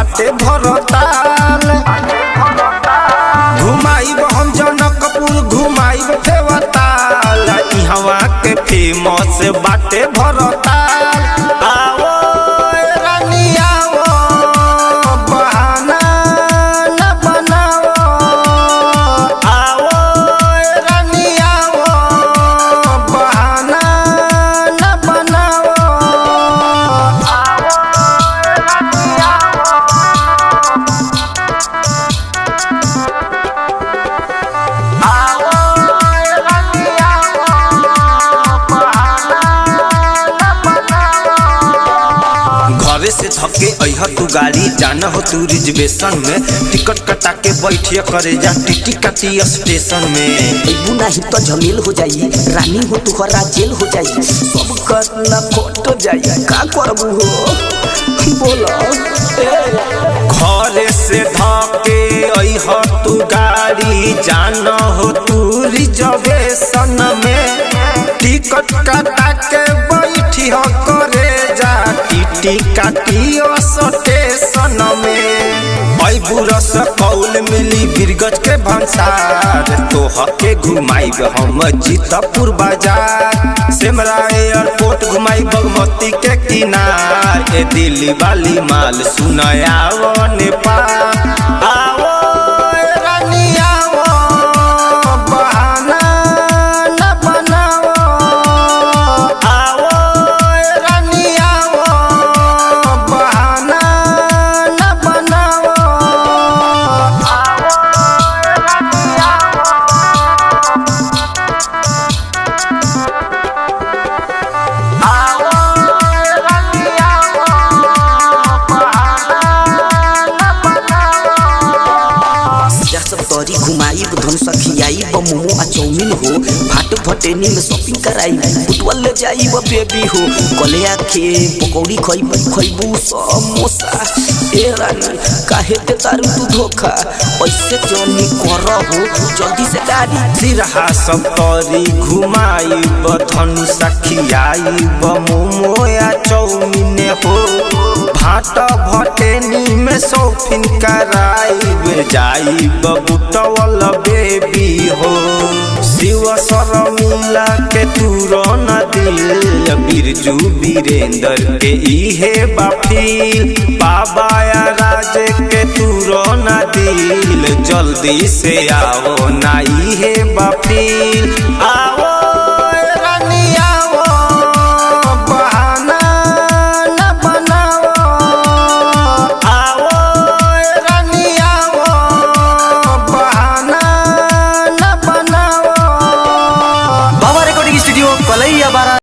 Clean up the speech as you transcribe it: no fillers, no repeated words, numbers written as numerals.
बाटे भरताल। घुमाइब हम जनकपुर घुमाइब फेवताल, इहवा के फेमस बाटे भरताल। आओ रानी आओ बहाना न बनाओ, आओ रानी आओ बहाना न बनाओ। घरे से थके अह तू गाड़ी जाना हो तू रिजर्वेशन में, टिकट कटा के बैठिए करे जा टिटी काटी स्टेशन में। अबू नहीं तो झमेल हो जाई, रानी हो तुहरा जेल हो जाई, सब करना फोटो जाई, का करबू हो बोला। घरे से धके अह तू गाड़ी जाना हो तू रिजर्वेशन में, टिकट कटा के बैठी हो करे जा टिटी काटी स्टेशन में। बुरस कौल मिली बिरगज के भंसार, तोहके घुमाइब हम जीतपुर बाजार। सेमरा एयरपोर्ट घुमाई बागमती के किनार, ए दिल्ली वाली माल सुनायाव नेपाल। आओ रानी आओ बहाना न बनाओ, आओ रानी आओ बहाना न बनाओ। तोरी घुमाई धन सखियाई मोमो आ चाउमीन हो, भाट भटेनी में शॉपिंग कराई, फुटबॉल ले जाई बेबी हो, कलिया के पकौड़ी खइबू समोसा। ए रानी काहे ते तारू तू धोखा, ऐसे जोनी कर हो जल्दी से गाड़ी। सिरहा सब तोरी घुमाई धन सखियाई मोमो या चाउमीन हो, भाट भटेनी में शॉपिंग कराई जाई बुटवल बेबी हो। शिव शर्मिला के तूरो न दिल, बिरजू वीरेंद्र के इहे बाफिल, बाबा या राज के तूरो न दिल, जल्दी से आओ ना इहे बाफिल। आओ